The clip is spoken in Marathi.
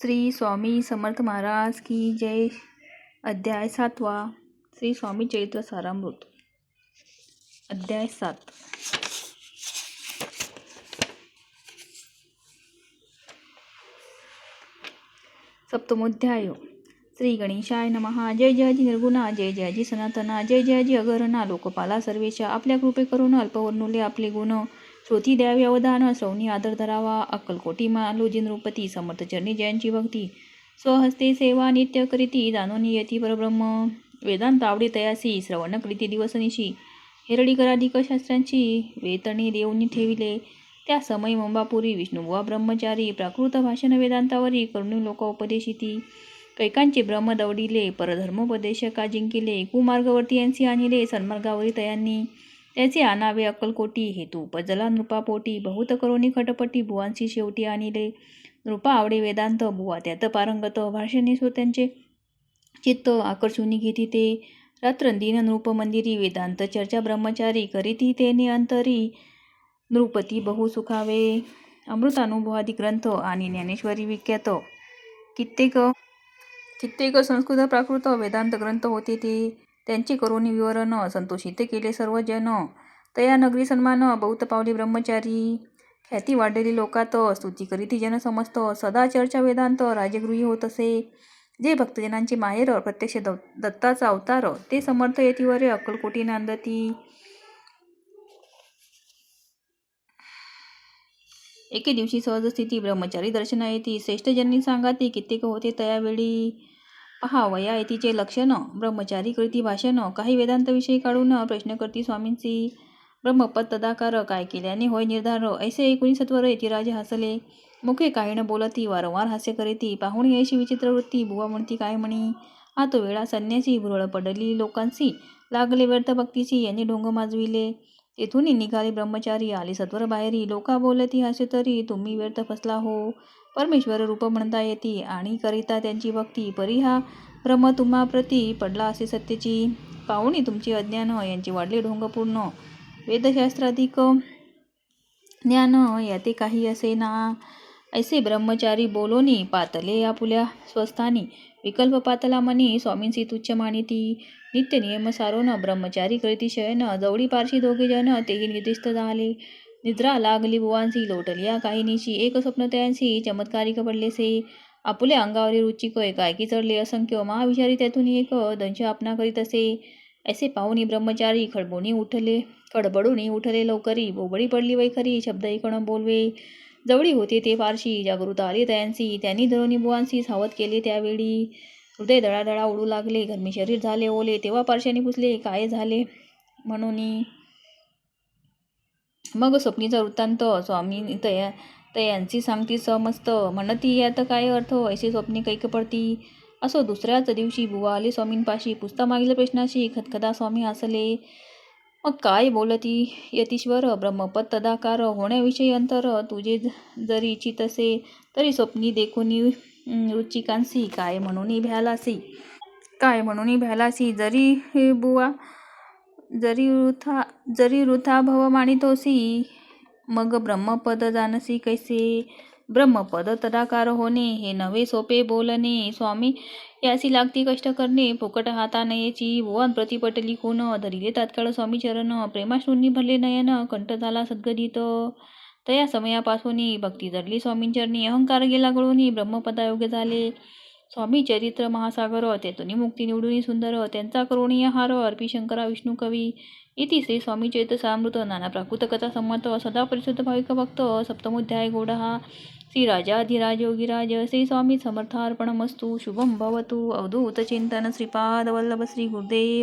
श्री स्वामी समर्थ महाराज की जय। अध्याय 7वा श्री स्वामी चरित्र सारामृत। अध्याय 7। सप्तमोध्याय। श्री गणेशाय नमः। जय जयाजी निर्गुणा, जय जयाजी सनातना, जय जयाजी अगहरणा, लोकपाला सर्वेशा। आपल्या कृपे करून अल्पवर्णुले आपले गुण, श्रोती द्यावी अवधान, श्रवणी आदर धरावा। अक्कलकोटी मालोजी नृपती, समर्थ चरणी जयांची भक्ती, स्वहस्ते सेवा नित्य करीती, जाणून येती परब्रह्म। वेदांत आवडी तयासी, श्रवण करीती दिवसनिशी, हेरडी कराधिक शास्त्रांची, वेतणे देऊनी ठेविले। त्या समय मुंबापुरी विष्णुबुवा ब्रह्मचारी, प्राकृत भाषण वेदांतावरी, करुणी लोक उपदेशिती। कैकांचे ब्रह्म दवडिले, परधर्मोपदेशका जिंकिले, कुमार्गवर्ती यांसी आणिले, सन्मार्गावरी तयांनी। त्याचे आणावे अक्कलकोटी, हेतू उपजला नृपापोटी, बहुत करोनी खटपटी, बुवांशी शेवटी आणिले। नृपा आवडे वेदांत, बुवा त्यात पारंगत, भाषणे त्यांचे चित्त आकर्षुनी घेती ते। रात्रंदिन नृप मंदिरी, वेदांत चर्चा ब्रह्मचारी, करीती तेने अंतरी, नृपती बहु सुखावे। अमृतानुभवादी ग्रंथ आणि ज्ञानेश्वरी विख्यात, कित्येक संस्कृत प्राकृत वेदांत ग्रंथ होते ते। त्यांचे करोनी विवरण, संतोषित केले सर्व जन। तया नगरी सन्मान, बहुत पावले ब्रह्मचारी, ख्याती वाढलेली लोकात, स्तुती करीती जन समस्त। सदा चर्चा वेदांत राजगृही होत असे, जे भक्तजनांचे माहेर, प्रत्यक्ष दत्ताचा अवतार, ते समर्थ येतीवरे अक्कलकोटी नांदती। एके दिवशी सहज स्थिती, ब्रह्मचारी दर्शना येती, श्रेष्ठ जनी सांगाती, कित्येक होते तयावेळी। पहा वया येतीचे लक्षण, ब्रह्मचारी करीती भाषण, काही वेदांत विषयी काढून प्रश्न करती स्वामींची। ब्रह्मपद तदाकार, काय केल्याने होय निर्धार, ऐसे ऐकुनी सत्वर यतिराज हसले। मुखे काही न बोलती, वारंवार हास्य करीती, पाहुणी ऐशी विचित्र वृत्ती, बुवा म्हणती काय म्हणी। हा तो वेळा संन्यासी, भुरळ पडली लोकांसी, लागले व्यर्थ भक्तीसी, यांनी ढोंग माजविले। तेथून निघाले ब्रह्मचारी, आले सत्वर बाहेरी, लोका बोलती हास्य तरी, तुम्ही व्यर्थ फसला हो। परमेश्वर रूप म्हणता येती, आणि करिता त्यांची भक्ती, परी हा ब्रह्म तुम्हा प्रती पडला असे सत्यची। पाहुणी तुमचे अज्ञान, यांचे वाढले ढोंग पूर्ण, वेदशास्त्राधिक ज्ञान याते काही असे ना। ऐसे ब्रह्मचारी बोलोनी, पातले आपुल्या स्वस्थानी, विकल्प पातला मनी, स्वामींसी तुच्छ मानिती। नित्य नियम सारोन, ब्रह्मचारी करीती शयन, जवळी पारशी दोघे जन, तेही निर्दिष्ट झाले। निद्रा लागली बुवांसी, लोटलिया काही निशी, एक स्वप्न त्यांसी, चमत्कारिक पडलेसे। आपुल्या अंगावरी रुचिक, एकाएकी चढले असंख्य, महाविचारी त्यातून एक, दंश आपणा करीत असे। ऐसे पाहुनी ब्रह्मचारी, खडबडूनी उठले लवकरी, बोबडी पडली वैखरी, शब्द ऐकण बोलवे। जवळी होते ते पारशी, जागृत आले तयांसी, त्यांनी धरोनी बुवांसी सावध केले त्यावेळी। हृदय दळादळा उडू लागले, गरमी शरीर झाले ओले, तेव्हा पारशांनी पुसले काय झाले म्हणून। मग स्वप्नीचा वृत्तांत स्वामी तयांची सांगती समस्त, म्हणती यात काय अर्थ, ऐसे स्वप्ने कैक पडती। असो दुसऱ्याच दिवशी बुवा आले स्वामींपाशी, पुसता मागील प्रश्नाशी, खदखदा स्वामी हसले। मग काय बोलती यतीश्वर, ब्रह्मपद तदाकार होण्याविषयी अंतर, तुझे जरी इच्छित असे, तरी स्वप्नी देखुनी रुचिकांसी, काय म्हणून भ्यालासी। जरी वृथा भव मानितोसी, मग ब्रह्मपद जानसी कैसे। ब्रह्मपद तदाकार होणे, हे नव्हे सोपे बोलणे, स्वामी यासी लागती कष्ट करणे, फुकट हाता नयेची। बुवांप्रती पटली खून, धरिले तात्काळ स्वामी चरण, प्रेमाश्रूंनी भरले नयन, कंठ झाला सद्गदित। तया समयापासूनी भक्ती जडली स्वामींचरणी, अहंकार गेला गळूनी, ब्रह्मपदायोग्य झाले। स्वामी चरित्र महासागर, तेथून मुक्ती निवडूनी सुंदर, त्यांचा करुणीय हार, अर्पी शंकरा विष्णू कवी। इति श्री स्वामी चरित्र सारामृत, नाना प्राकृत कथा संमत, सदा परिशुद्ध भाविक भक्त। सप्तमोध्याय गौडहा। श्री राजाधिराज योगीराज श्री स्वामी समर्थार्पणमस्तु। शुभम भवतु। अवधूत चिंतन श्रीपाद वल्लभ श्री गुरुदेव।